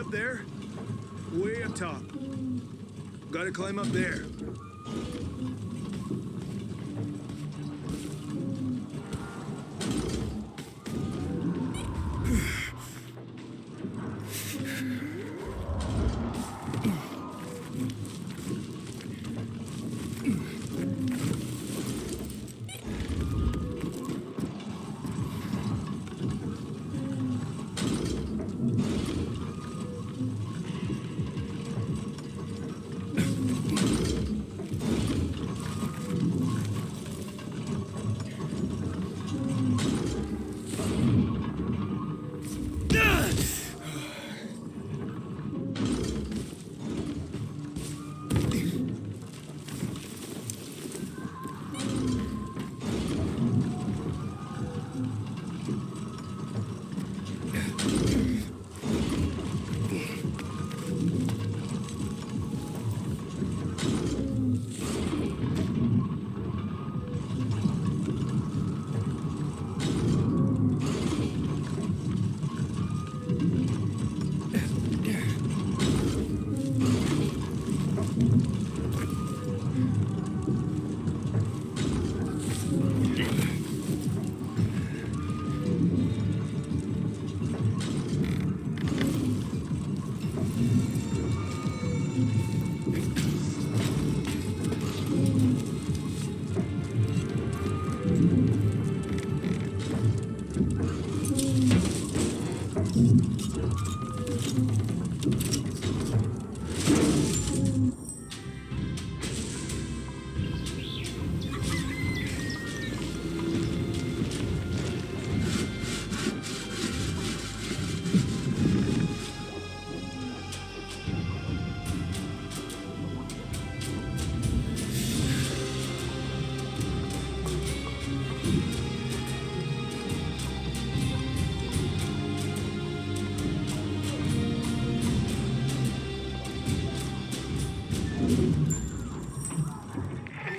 up there? Way up top. Gotta climb up there.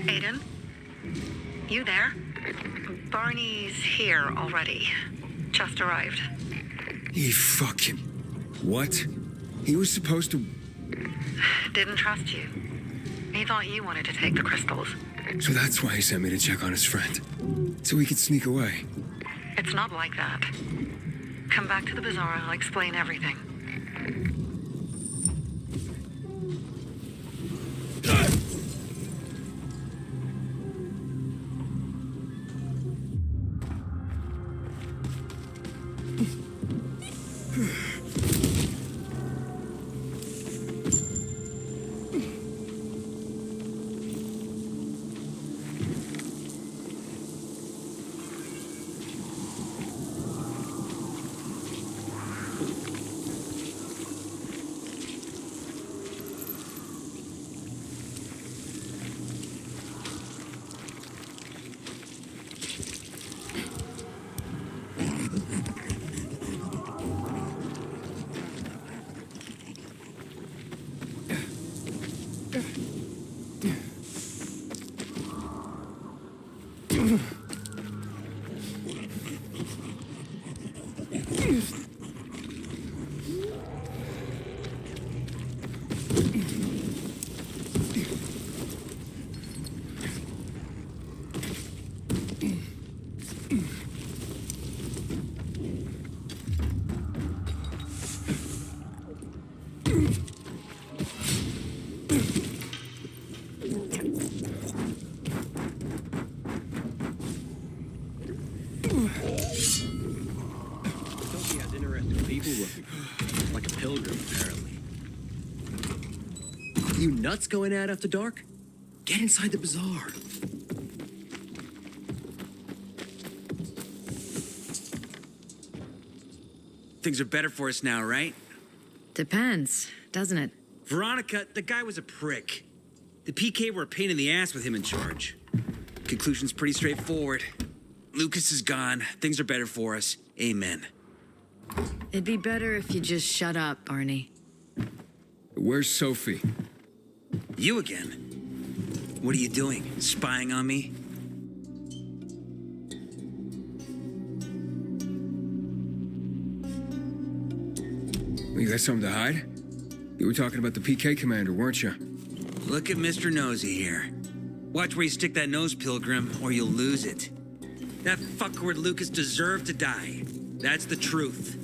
Aiden? You there? Barney's here already. Just arrived. He fucking... What? He was supposed to... Didn't trust you. He thought you wanted to take the crystals. So that's why he sent me to check on his friend. So he could sneak away. It's not like that. Come back to the bazaar, I'll explain everything. Like a pilgrim, apparently. You nuts going out after dark? Get inside the bazaar. Things are better for us now, right? Depends, doesn't it? Veronica, the guy was a prick. The PK were a pain in the ass with him in charge. Conclusion's pretty straightforward. Lucas is gone. Things are better for us. Amen. It'd be better if you just shut up, Barney. Where's Sophie? You again? What are you doing? Spying on me? We You got something to hide? You were talking about the PK commander, weren't you? Look at Mr. Nosy here. Watch where you stick that nose, Pilgrim, or you'll lose it. That fuckward Lucas deserved to die. That's the truth.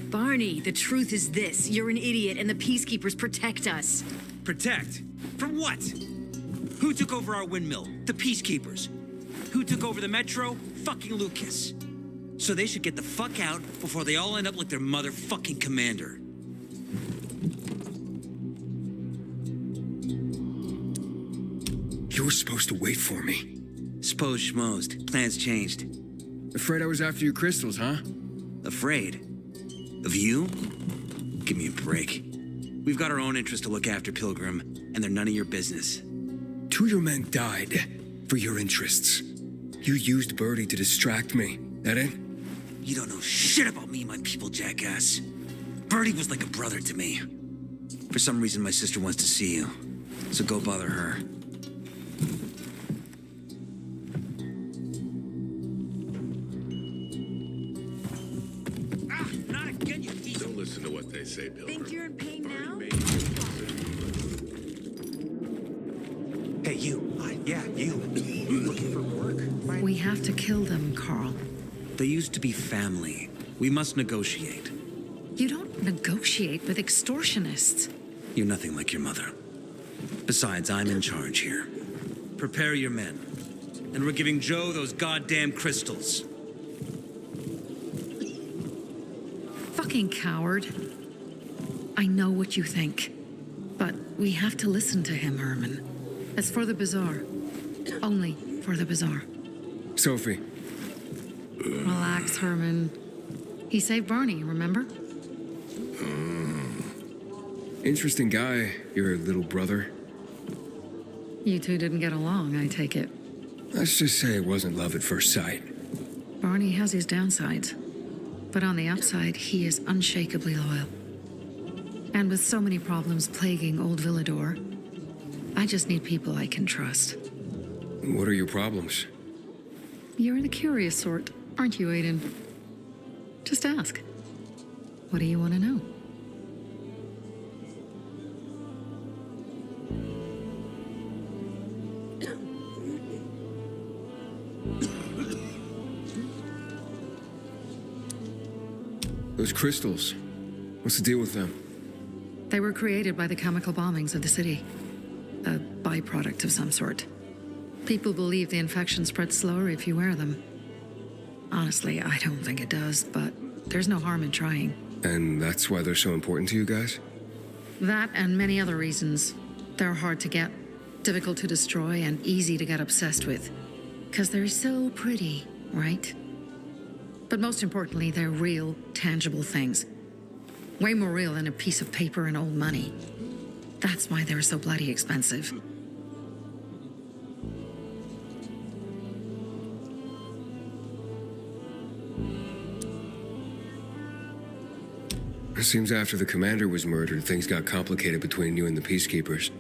Barney, the truth is this. You're an idiot and the Peacekeepers protect us. Protect? From what? Who took over our windmill? The Peacekeepers. Who took over the Metro? Fucking Lucas. So they should get the fuck out before they all end up like their motherfucking commander. You were supposed to wait for me. S'posed schmozed. Plans changed. Afraid I was after your crystals, huh? Afraid? Of you? Give me a break. We've got our own interests to look after, Pilgrim, and they're none of your business. 2 of your men died for your interests. You used Birdie to distract me. That it? You don't know shit about me and my people, jackass. Birdie was like a brother to me. For some reason, my sister wants to see you, so go bother her. Not again, you piece. Don't listen to what they say, Pilgrim. Think you're in pain now? Hey, you. Yeah, you. Looking for work? We have to kill them, Carl. They used to be family. We must negotiate. You don't negotiate with extortionists. You're nothing like your mother. Besides, I'm in charge here. Prepare your men. And we're giving Joe those goddamn crystals. Fucking coward. I know what you think. But we have to listen to him, Herman. It's for the bazaar. Only for the bazaar. Sophie. Relax, Herman. He saved Barney, remember? Interesting guy, your little brother. You two didn't get along, I take it. Let's just say it wasn't love at first sight. Barney has his downsides. But on the upside, he is unshakably loyal. And with so many problems plaguing old Villedor, I just need people I can trust. What are your problems? You're the curious sort, aren't you, Aiden? Just ask. What do you want to know? Those crystals. What's the deal with them? They were created by the chemical bombings of the city. A byproduct of some sort. People believe the infection spreads slower if you wear them. Honestly, I don't think it does, but there's no harm in trying. And that's why they're so important to you guys? That and many other reasons. They're hard to get, difficult to destroy, and easy to get obsessed with. 'Cause they're so pretty, right? But most importantly, they're real, tangible things. Way more real than a piece of paper and old money. That's why they're so bloody expensive. It seems after the commander was murdered, things got complicated between you and the Peacekeepers.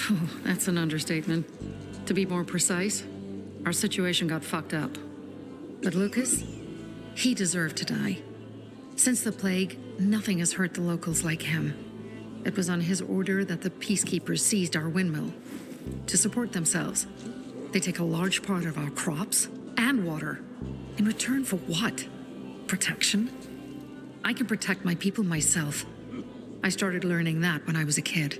Oh, that's an understatement. To be more precise, our situation got fucked up. But Lucas, he deserved to die. Since the plague, nothing has hurt the locals like him. It was on his order that the Peacekeepers seized our windmill. To support themselves, they take a large part of our crops and water. In return for what? Protection? I can protect my people myself. I started learning that when I was a kid.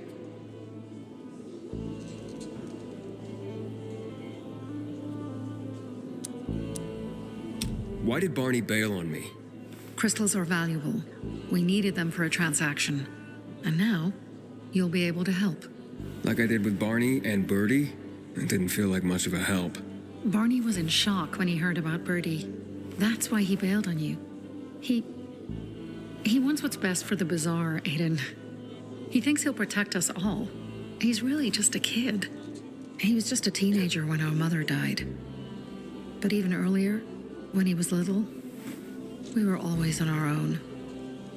Why did Barney bail on me? Crystals are valuable. We needed them for a transaction. And now, you'll be able to help. Like I did with Barney and Birdie? It didn't feel like much of a help. Barney was in shock when he heard about Birdie. That's why he bailed on you. He wants what's best for the bazaar, Aiden. He thinks he'll protect us all. He's really just a kid. He was just a teenager when our mother died. But even earlier, when he was little, we were always on our own.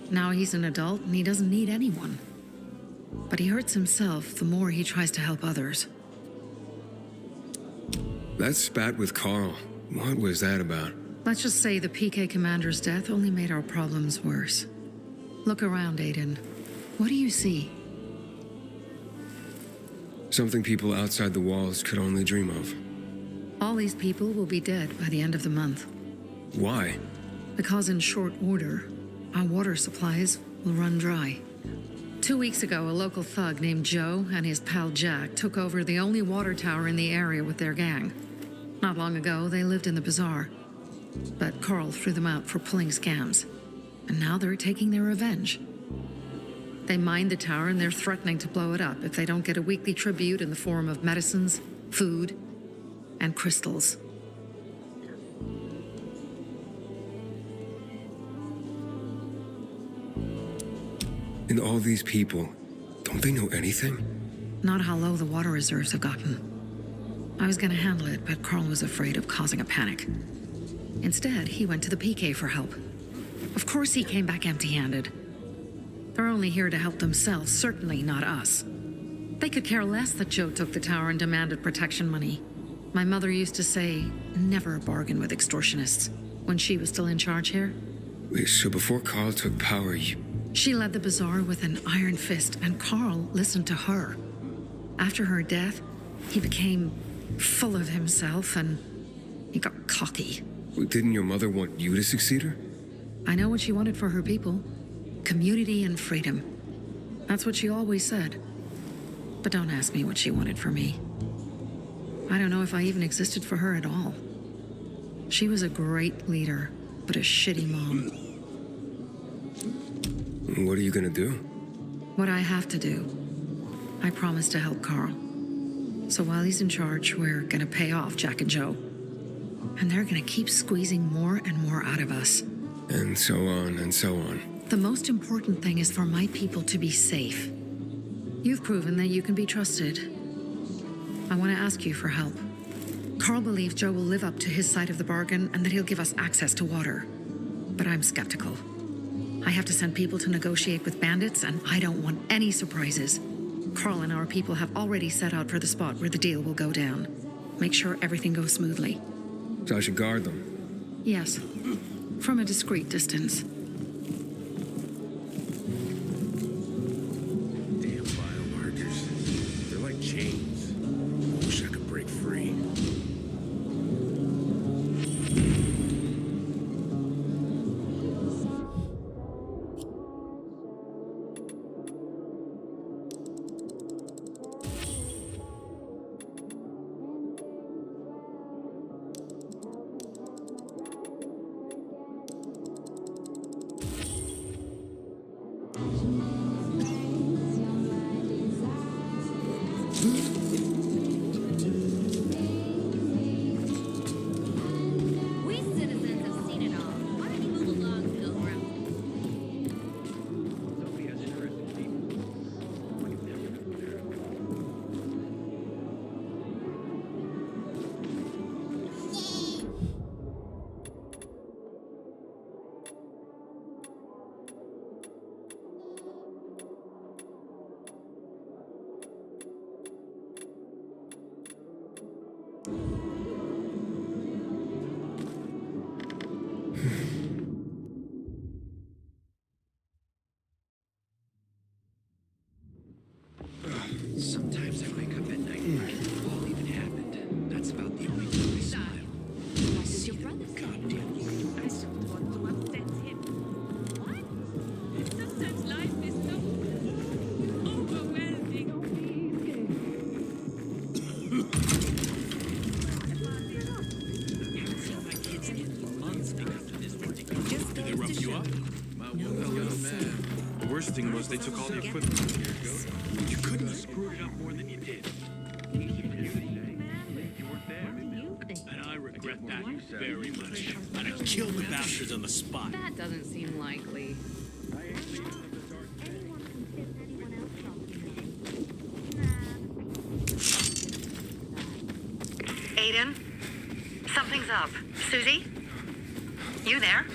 Now he's an adult and he doesn't need anyone. But he hurts himself the more he tries to help others. That spat with Carl. What was that about? Let's just say the PK commander's death only made our problems worse. Look around, Aiden. What do you see? Something people outside the walls could only dream of. All these people will be dead by the end of the month. Why? Because in short order, our water supplies will run dry. 2 weeks ago, a local thug named Joe and his pal Jack took over the only water tower in the area with their gang. Not long ago, they lived in the bazaar. But Carl threw them out for pulling scams. And now they're taking their revenge. They mined the tower and they're threatening to blow it up if they don't get a weekly tribute in the form of medicines, food, and crystals. And all these people, don't they know anything? Not how low the water reserves have gotten. I was gonna handle it, but Carl was afraid of causing a panic. Instead, he went to the PK for help. Of course he came back empty-handed. They're only here to help themselves, certainly not us. They could care less that Joe took the tower and demanded protection money. My mother used to say, never bargain with extortionists, when she was still in charge here. Wait, so before Carl took power, She led the bazaar with an iron fist, and Carl listened to her. After her death, he became full of himself, and he got cocky. Didn't your mother want you to succeed her? I know what she wanted for her people. Community and freedom. That's what she always said. But don't ask me what she wanted for me. I don't know if I even existed for her at all. She was a great leader, but a shitty mom. What are you gonna do? What I have to do. I promised to help Carl. So while he's in charge, we're gonna pay off Jack and Joe. And they're gonna keep squeezing more and more out of us. And so on and so on. The most important thing is for my people to be safe. You've proven that you can be trusted. I want to ask you for help. Carl believes Joe will live up to his side of the bargain and that he'll give us access to water. But I'm skeptical. I have to send people to negotiate with bandits, and I don't want any surprises. Carl and our people have already set out for the spot where the deal will go down. Make sure everything goes smoothly. So I should guard them. Yes, from a discreet distance. Damn biomarkers. They're like chains. Wish I could break free. We citizens have seen it all. Why don't you move along, Pilgrim? Sometimes I wake up at night and forget it all even happened. That's about the only time I smile. What does your brother say? Goddamn you. I don't want to upset him. What? Sometimes life is so overwhelming. My kids did months after this particular. Did they rough you up? A little mad. The worst thing was they took all the equipment from years ago. You couldn't have screwed it up more than you did. And I regret that very much. And I killed the bastards on the spot. That doesn't seem likely. Aiden? Something's up. Susie? You there?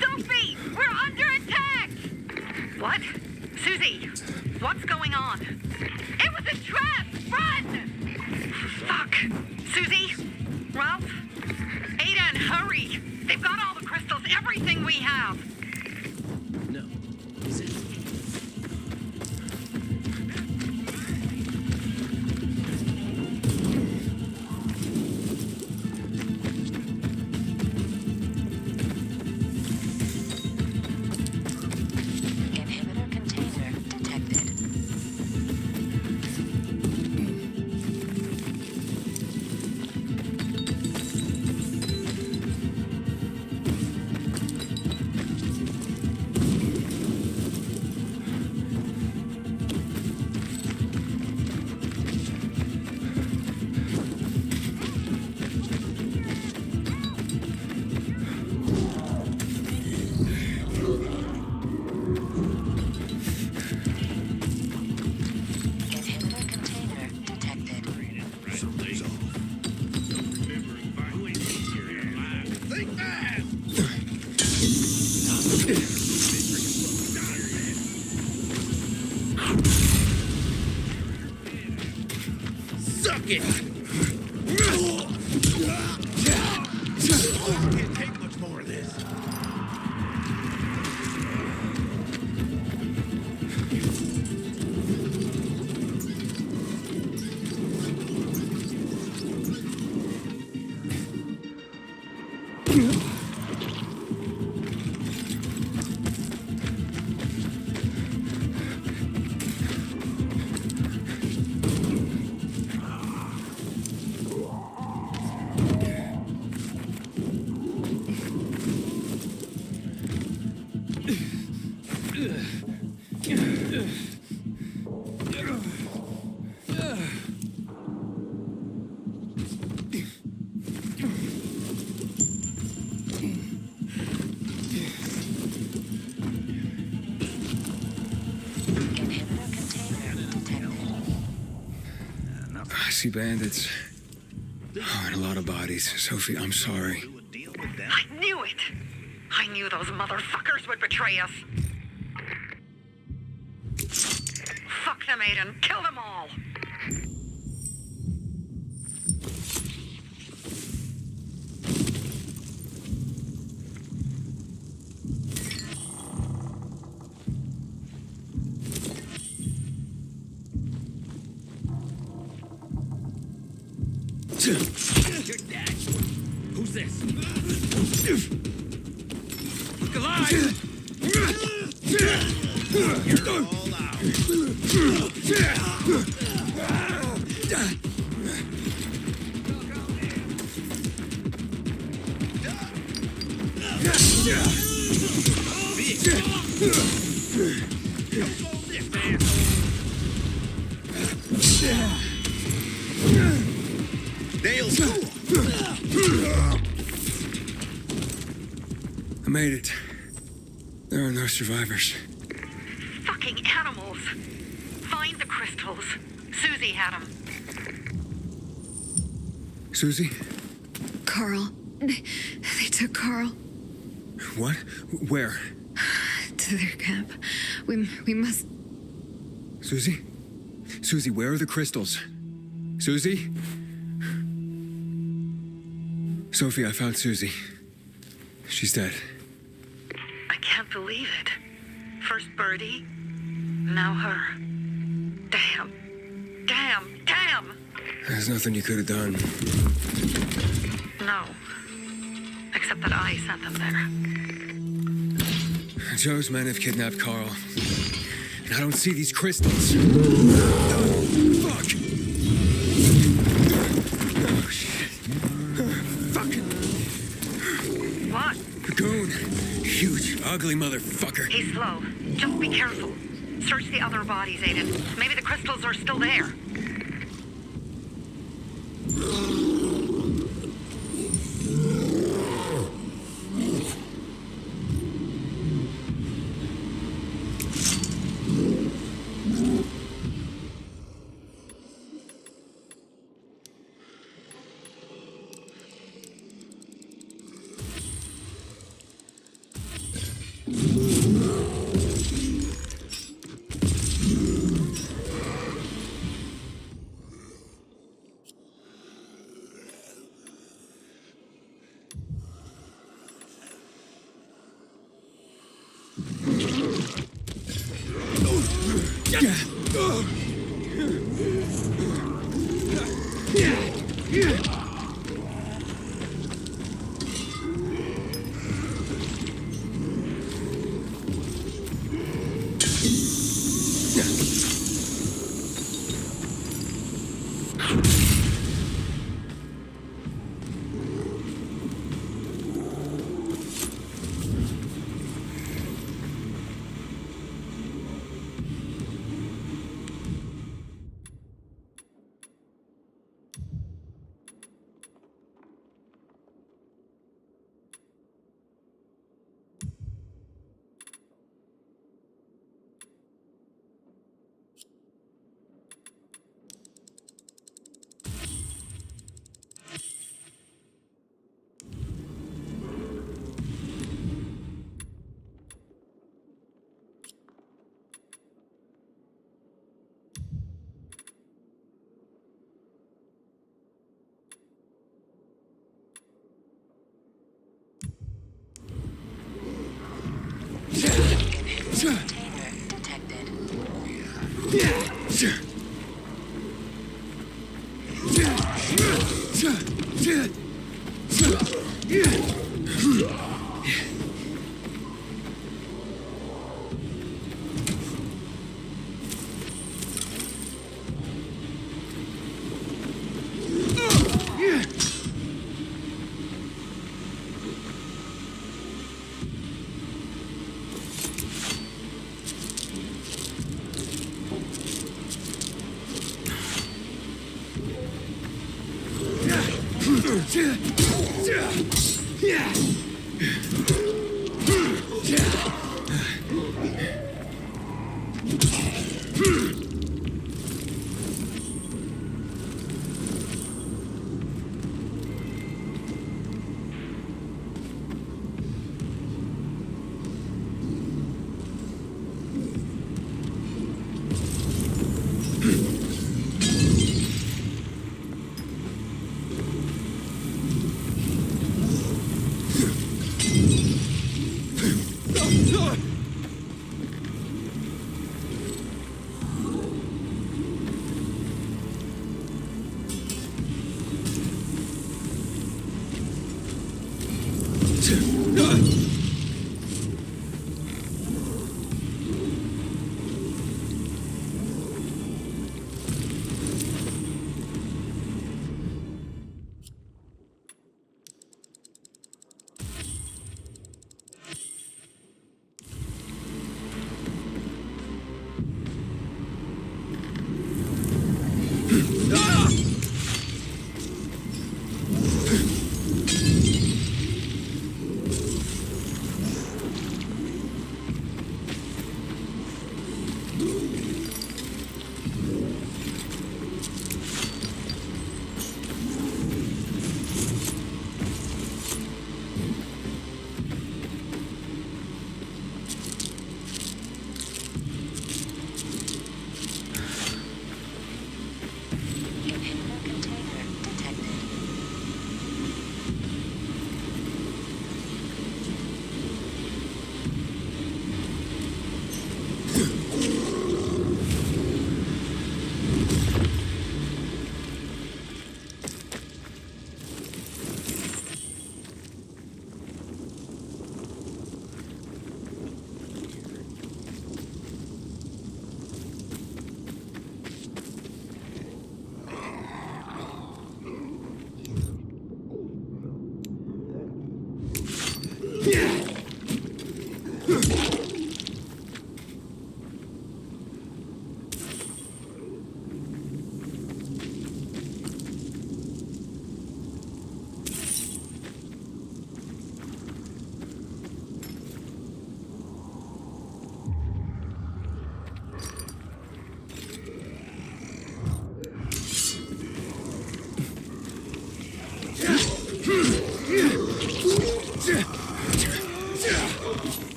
Sophie! We're under attack! What? Susie! What's going on? It was a trap! Run! Fuck! Susie? Ralph? Aiden, hurry! They've got all the crystals, everything we have! No. Is it? Suck it! Can't take much more of this. I see bandits. Oh, and a lot of bodies. Sophie, I'm sorry. I knew it! I knew those motherfuckers would betray us. Fuck them, Aiden. Kill them all. You're dead. Who's this? Look alive! You're all out. Nails. I made it. There are no survivors. Fucking animals. Find the crystals. Susie had them. Susie? Carl. They took Carl What? Where? to their camp. We must... Susie? Susie, where are the crystals? Susie? Sophie, I found Susie. She's dead. I can't believe it. First Birdie, now her. Damn. Damn. Damn! There's nothing you could have done. No. Except that I sent them there. Joe's men have kidnapped Carl. And I don't see these crystals. Fuck! Oh, shit. Fuck! What? Goon. Huge, ugly motherfucker. He's slow. Just be careful. Search the other bodies, Aiden. Maybe the crystals are still there.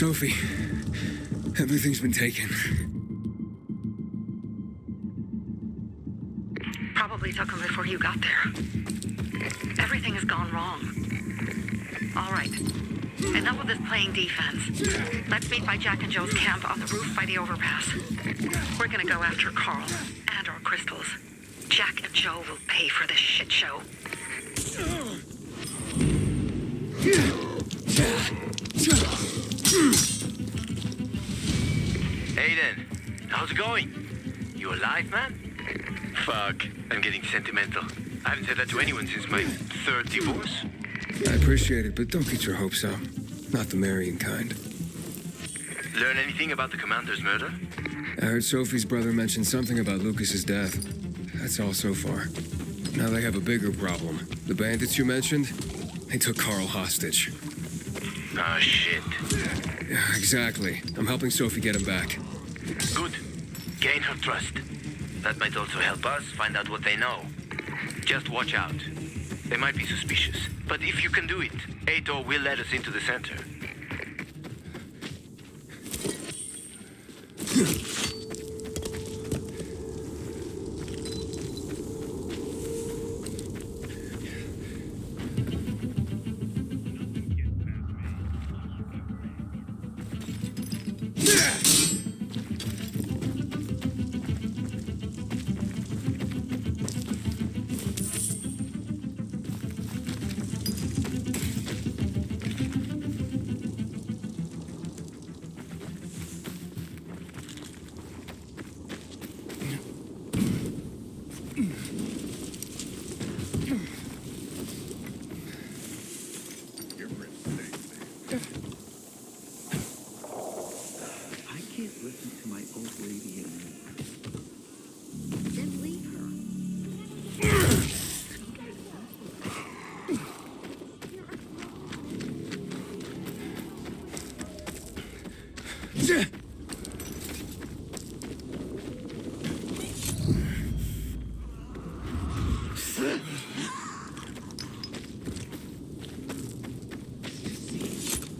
Sophie, everything's been taken. Probably took him before you got there. Everything has gone wrong. All right. Enough of this playing defense. Let's meet by Jack and Joe's camp on the roof by the overpass. We're gonna go after Carl and our crystals. Jack and Joe will pay for this shit show. Aiden, how's it going? You alive, man? Fuck, I'm getting sentimental. I haven't said that to anyone since my third divorce. I appreciate it, but don't get your hopes up. Not the marrying kind. Learn anything about the commander's murder? I heard Sophie's brother mention something about Lucas's death. That's all so far. Now they have a bigger problem. The bandits you mentioned, they took Carl hostage. Oh, shit. Yeah, exactly. I'm helping Sophie get him back. Good. Gain her trust. That might also help us find out what they know. Just watch out. They might be suspicious. But if you can do it, Aitor will let us into the center. I can't listen to my old lady anymore. Then leave her.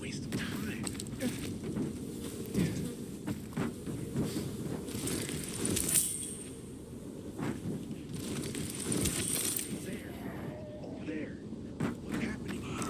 Waste of time. There. What's happening here?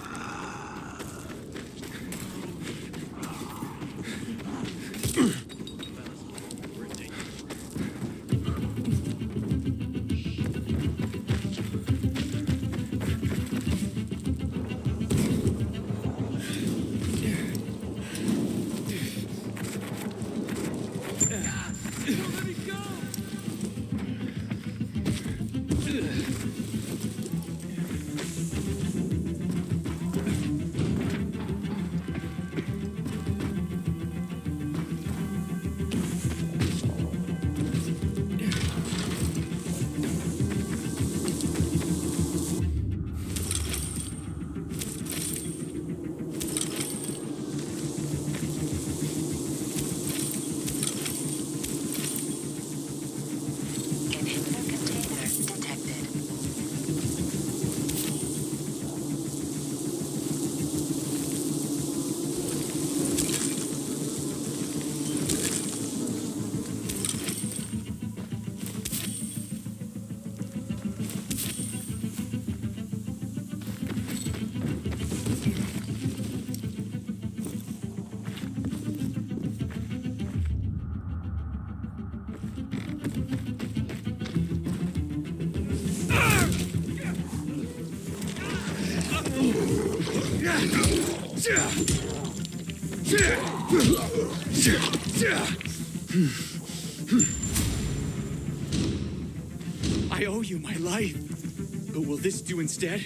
Inhibitor container detected. I owe you my life. But will this do instead?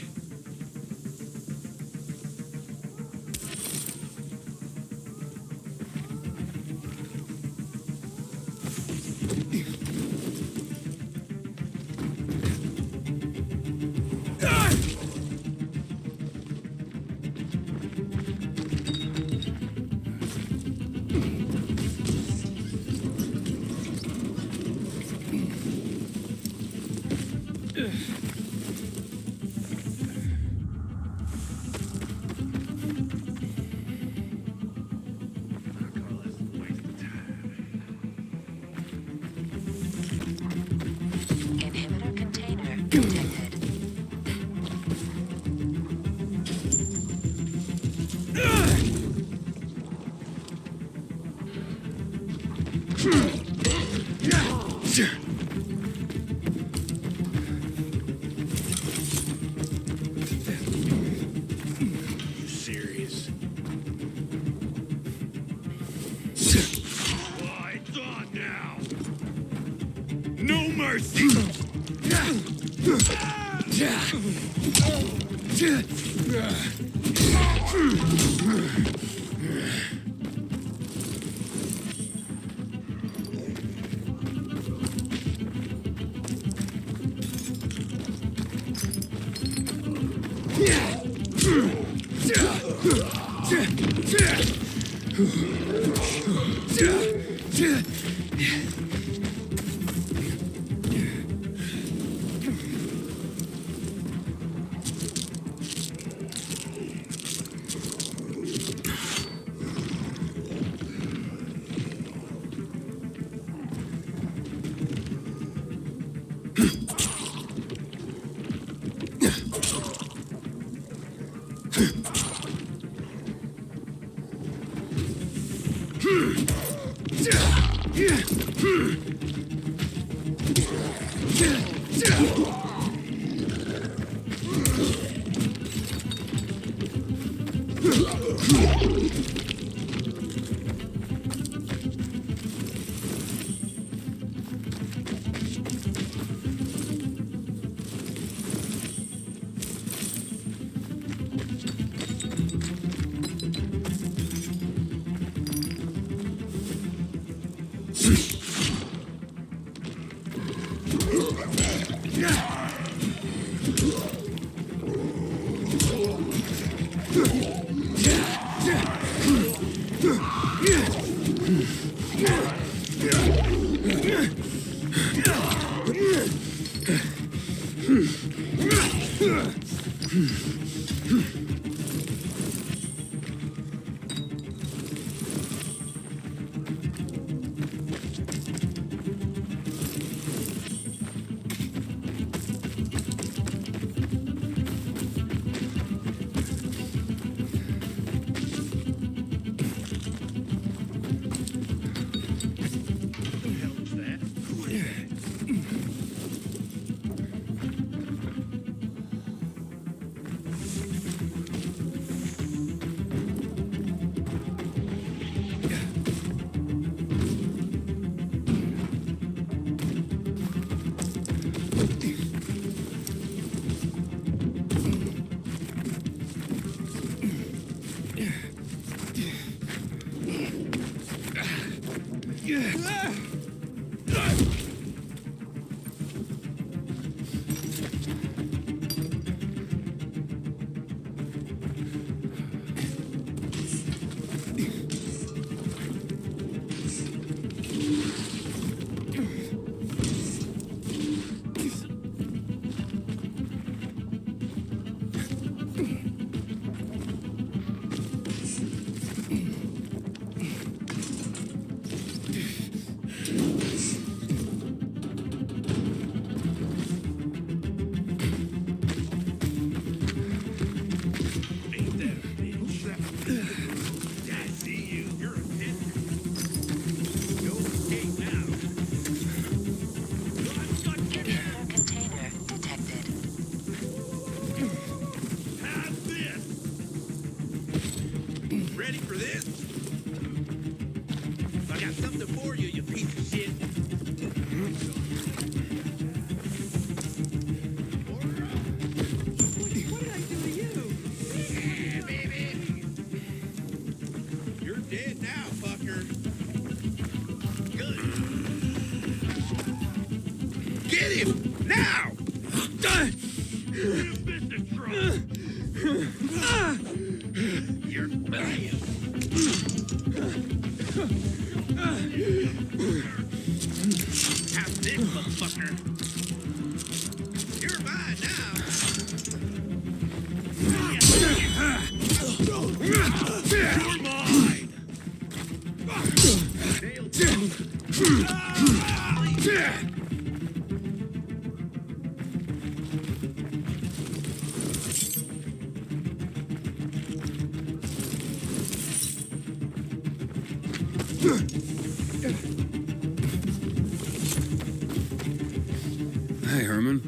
Hey, Herman.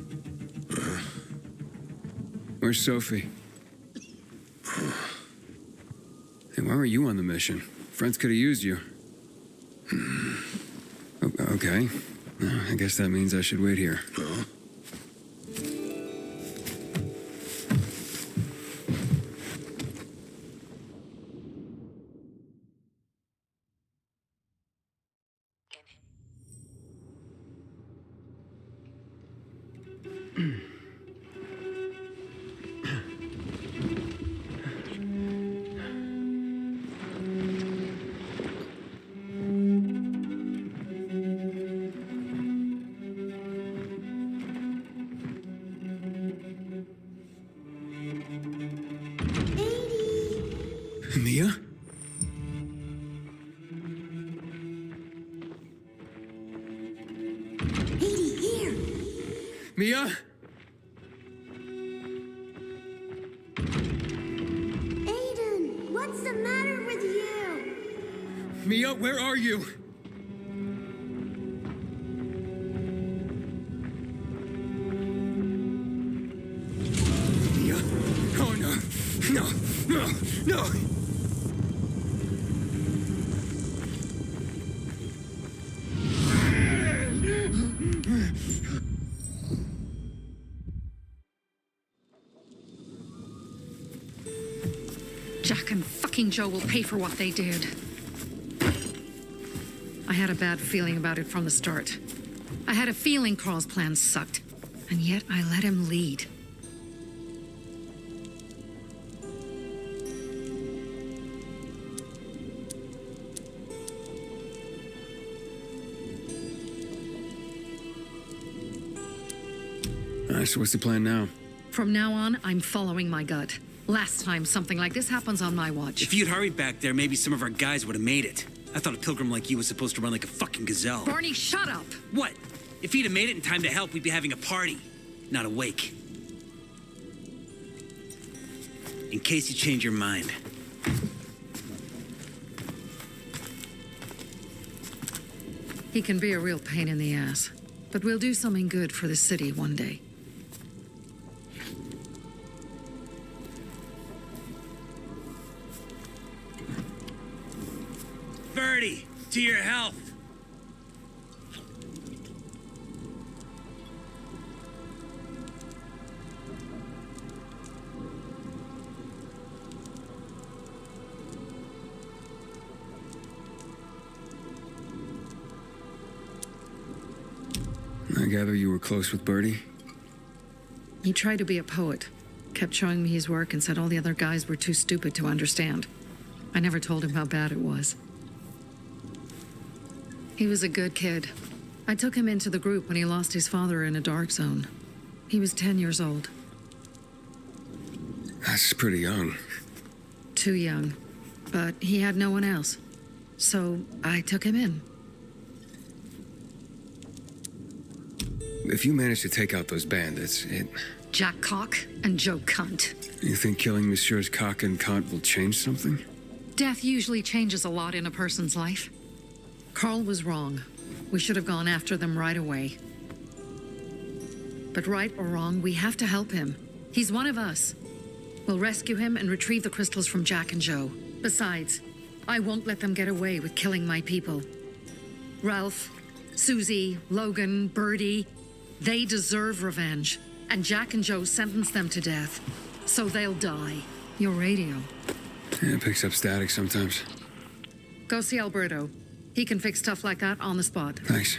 Where's Sophie? Hey, why were you on the mission? Friends could have used you. Okay. I guess that means I should wait here. Huh? Mia? Mia? Aiden, what's the matter with you? Mia, where are you? Mia? Oh no. No, no, no! Jack and fucking Joe will pay for what they did. I had a bad feeling about it from the start. I had a feeling Carl's plan sucked, and yet I let him lead. So what's the plan now? From now on, I'm following my gut. Last time something like this happens on my watch. If you'd hurried back there, maybe some of our guys would have made it. I thought a pilgrim like you was supposed to run like a fucking gazelle. Barney, shut up! What? If he'd have made it in time to help, we'd be having a party, not a wake. In case you change your mind. He can be a real pain in the ass, but we'll do something good for the city one day. Birdie, to your health. I gather you were close with Birdie? He tried to be a poet, kept showing me his work and said all the other guys were too stupid to understand. I never told him how bad it was. He was a good kid. I took him into the group when he lost his father in a dark zone. He was 10 years old. That's pretty young. Too young. But he had no one else. So I took him in. If you manage to take out those bandits, Jack Cock and Joe Cunt. You think killing Messieurs Cock and Cunt will change something? Death usually changes a lot in a person's life. Carl was wrong. We should have gone after them right away. But right or wrong, we have to help him. He's one of us. We'll rescue him and retrieve the crystals from Jack and Joe. Besides, I won't let them get away with killing my people. Ralph, Susie, Logan, Birdie, they deserve revenge. And Jack and Joe sentenced them to death. So they'll die. Your radio. Yeah, it picks up static sometimes. Go see Alberto. He can fix stuff like that on the spot. Thanks.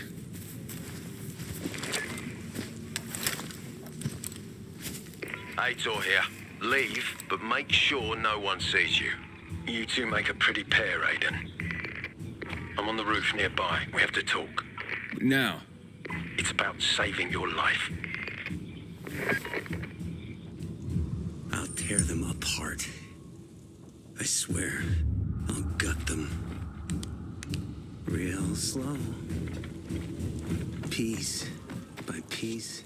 Aitor here. Leave, but make sure no one sees you. You two make a pretty pair, Aiden. I'm on the roof nearby. We have to talk. Now. It's about saving your life. I'll tear them apart. I swear, I'll gut them. Real slow. Piece by piece.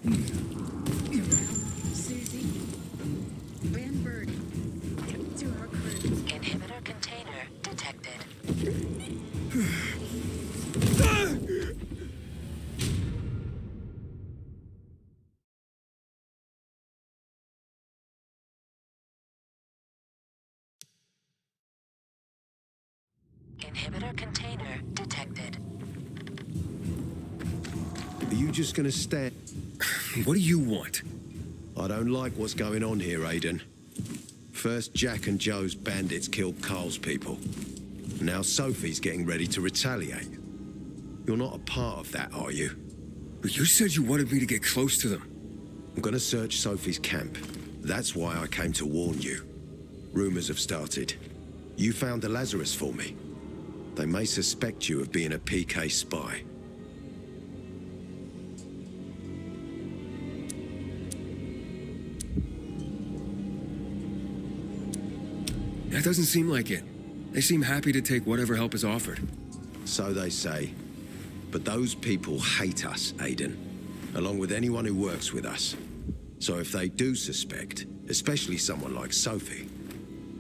Susie and Birdie to our crew. Inhibitor container detected. Inhibitor container detected. Are you just gonna stand? What do you want? I don't like what's going on here, Aiden. First, Jack and Joe's bandits killed Carl's people. Now Sophie's getting ready to retaliate. You're not a part of that, are you? But you said you wanted me to get close to them. I'm gonna search Sophie's camp. That's why I came to warn you. Rumors have started. You found the Lazarus for me. They may suspect you of being a PK spy. That doesn't seem like it. They seem happy to take whatever help is offered. So they say. But those people hate us, Aiden, along with anyone who works with us. So if they do suspect, especially someone like Sophie...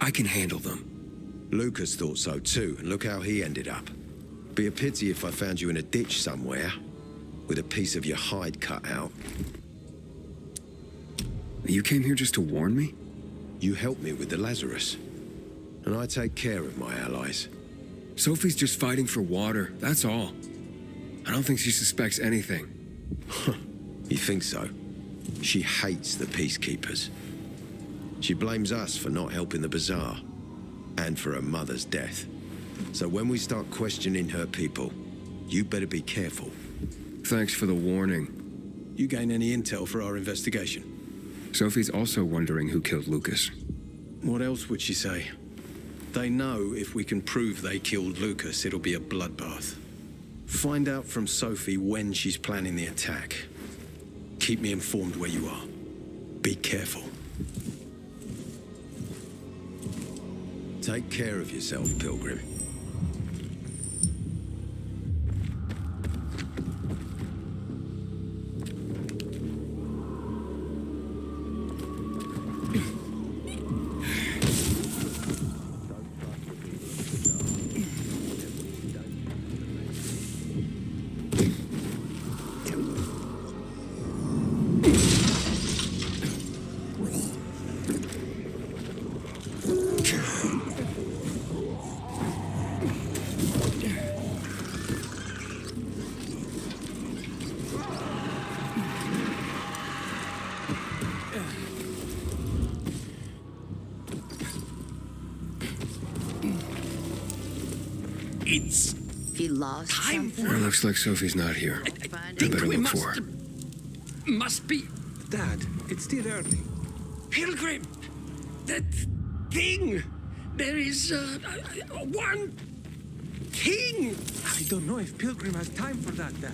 I can handle them. Lucas thought so too, and look how he ended up. Be a pity if I found you in a ditch somewhere, with a piece of your hide cut out. You came here just to warn me? You helped me with the Lazarus. And I take care of my allies. Sophie's just fighting for water, that's all. I don't think she suspects anything. You think so? She hates the peacekeepers. She blames us for not helping the bazaar, and for her mother's death. So when we start questioning her people, you better be careful. Thanks for the warning. You gain any intel for our investigation? Sophie's also wondering who killed Lucas. What else would she say? They know if we can prove they killed Lucas, it'll be a bloodbath. Find out from Sophie when she's planning the attack. Keep me informed where you are. Be careful. Take care of yourself, Pilgrim. It's he lost time something? for... It looks like Sophie's not here. I I think better we look for her. must be... Dad, it's still early. Pilgrim! That thing! There is, one thing! I don't know if Pilgrim has time for that, Dad.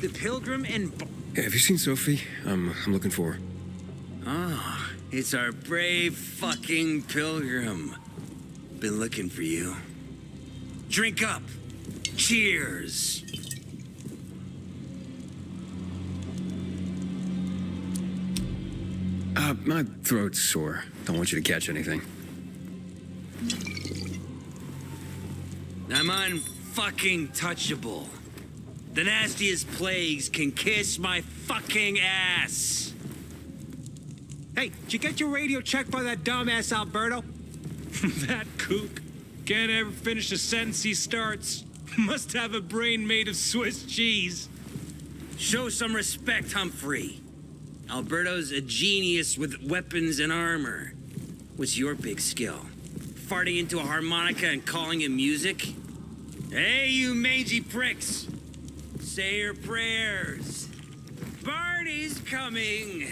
The Pilgrim and... Hey, have you seen Sophie? I'm looking for her. Oh, it's our brave fucking Pilgrim. Been looking for you. Drink up. Cheers. My throat's sore. Don't want you to catch anything. I'm unfucking touchable. The nastiest plagues can kiss my fucking ass. Hey, did you get your radio checked by that dumbass Alberto? That kook can't ever finish a sentence he starts. Must have a brain made of Swiss cheese. Show some respect, Humphrey. Alberto's a genius with weapons and armor. What's your big skill? Farting into a harmonica and calling it music? Hey, you mangy pricks! Say your prayers. Barney's coming,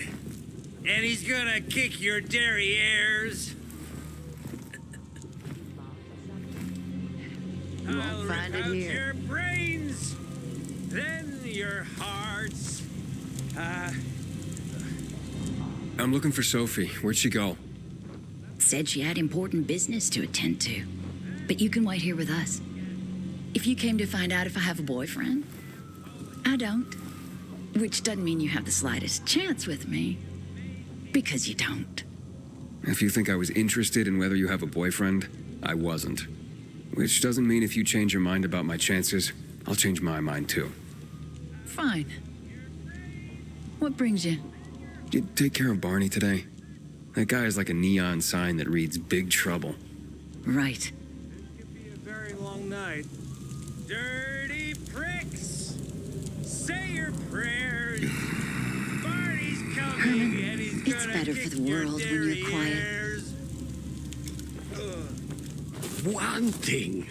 and he's gonna kick your derrieres. You won't find it here. Your brains, then your hearts. I'm looking for Sophie. Where'd she go? Said she had important business to attend to. But you can wait here with us. If you came to find out if I have a boyfriend, I don't. Which doesn't mean you have the slightest chance with me. Because you don't. If you think I was interested in whether you have a boyfriend, I wasn't. Which doesn't mean if you change your mind about my chances, I'll change my mind too. Fine. What brings you? Did you take care of Barney today? That guy is like a neon sign that reads Big Trouble. Right. Could be a very long night. Dirty prick! your prayers. Barney's coming and he's It's gonna better for kick the your world when you're quiet. derrieres. One thing.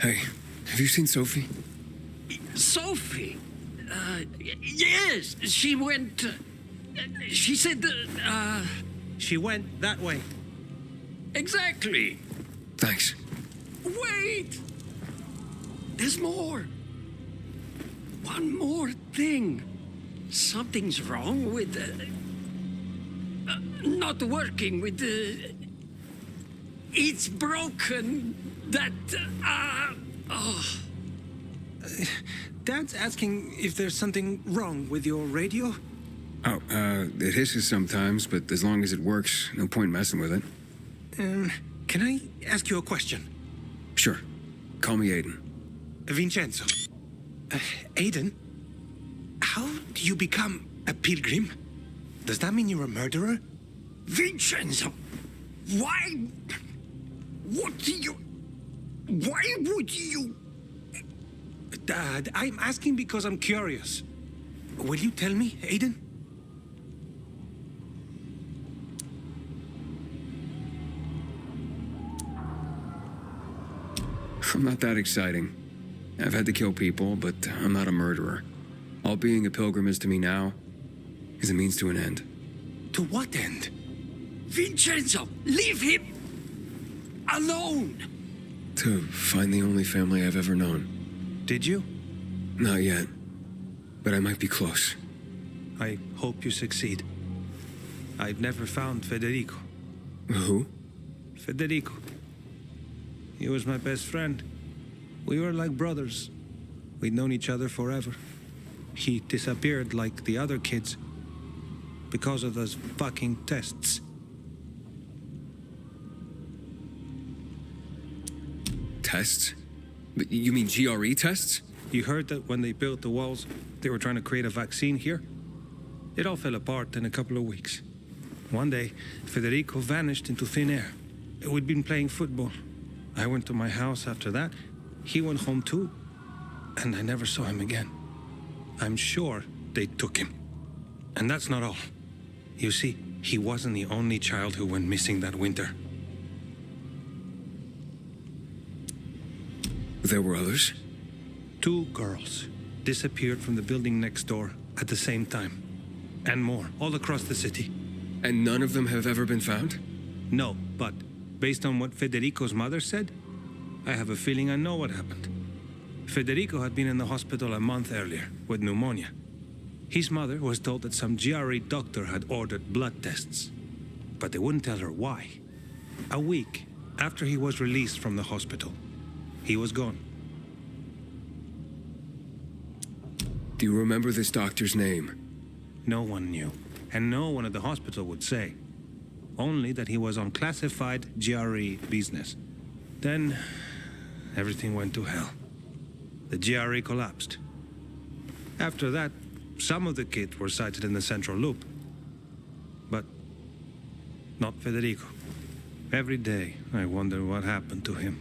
Hey, have you seen Sophie? Sophie? Yes, she went. She said that. She went that way. Exactly. Thanks. Wait! There's more. One more thing. Something's wrong with. Not working with the. It's broken. That. Dad's asking if there's something wrong with your radio. Oh, it hisses sometimes, but as long as it works, no point messing with it. Can I ask you a question? Sure. Call me Aiden. Vincenzo. Aiden? How do you become a pilgrim? Does that mean you're a murderer? Vincenzo! Why? What do you. Why would you. Dad, I'm asking because I'm curious. Will you tell me, Aiden? I'm not that exciting. I've had to kill people, but I'm not a murderer. All being a pilgrim is to me now is a means to an end. To what end? Vincenzo, leave him alone! To find the only family I've ever known. Did you? Not yet, but I might be close. I hope you succeed. I've never found Federico. Who? Federico. He was my best friend. We were like brothers. We'd known each other forever. He disappeared like the other kids because of those fucking tests. Tests? You mean GRE tests? You heard that when they built the walls, they were trying to create a vaccine here? It all fell apart in a couple of weeks. One day, Federico vanished into thin air. We'd been playing football. I went to my house after that. He went home too. And I never saw him again. I'm sure they took him. And that's not all. You see, he wasn't the only child who went missing that winter. There were others? 2 girls disappeared from the building next door at the same time. And more, all across the city. And none of them have ever been found? No, but based on what Federico's mother said, I have a feeling I know what happened. Federico had been in the hospital a month earlier with pneumonia. His mother was told that some GRE doctor had ordered blood tests, but they wouldn't tell her why. A week after he was released from the hospital, he was gone. Do you remember this doctor's name? No one knew, and no one at the hospital would say. Only that he was on classified GRE business. Then, everything went to hell. The GRE collapsed. After that, some of the kids were sighted in the central loop. But not Federico. Every day, I wonder what happened to him.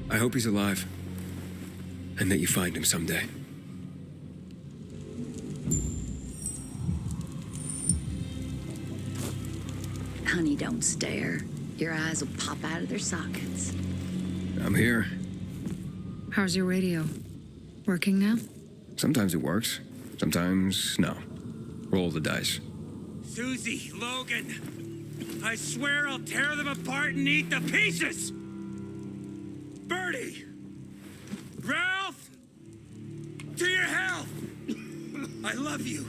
I hope he's alive. And that you find him someday. Honey, don't stare. Your eyes will pop out of their sockets. I'm here. How's your radio? Working now? Sometimes it works. Sometimes, no. Roll the dice. Susie, Logan, I swear I'll tear them apart and eat the pieces! Bertie! Ralph! To your health! I love you.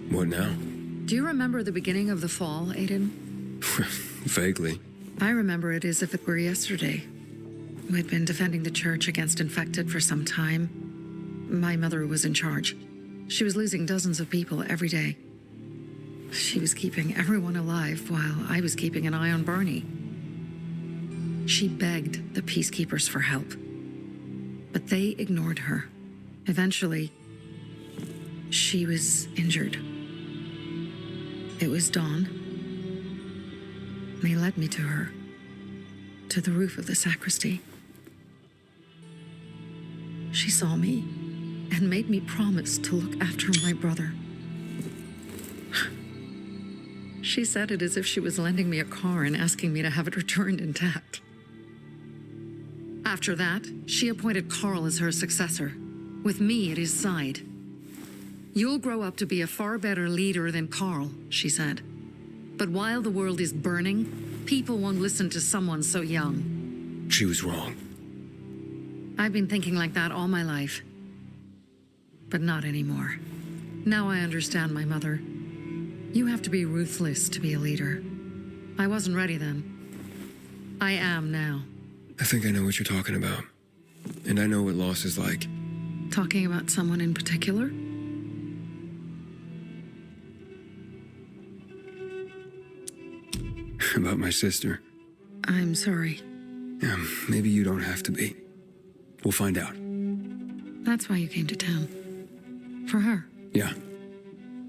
What now? Do you remember the beginning of the fall, Aiden? Vaguely. I remember it as if it were yesterday. We'd been defending the church against infected for some time. My mother was in charge. She was losing dozens of people every day. She was keeping everyone alive while I was keeping an eye on Barney. She begged the peacekeepers for help, but they ignored her. Eventually, she was injured. It was dawn. They led me to her, to the roof of the sacristy. She saw me and made me promise to look after my brother. She said it as if she was lending me a car and asking me to have it returned intact. After that, she appointed Carl as her successor, with me at his side. You'll grow up to be a far better leader than Carl, she said. But while the world is burning, people won't listen to someone so young. She was wrong. I've been thinking like that all my life. But not anymore. Now I understand my mother. You have to be ruthless to be a leader. I wasn't ready then. I am now. I think I know what you're talking about. And I know what loss is like. Talking about someone in particular? About my sister. I'm sorry. Yeah, maybe you don't have to be. We'll find out. That's why you came to town. For her. Yeah.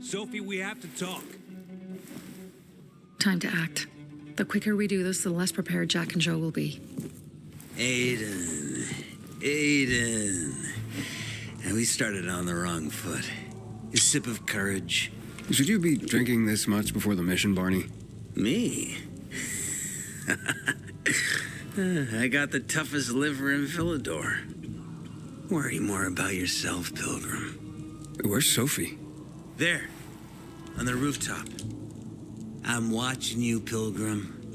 Sophie, we have to talk. Time to act. The quicker we do this, the less prepared Jack and Joe will be. Aiden. And we started on the wrong foot. A sip of courage. Should you be drinking this much before the mission, Barney? Me? I got the toughest liver in Villedor. Worry more about yourself, Pilgrim. Where's Sophie? There, on the rooftop. I'm watching you, Pilgrim.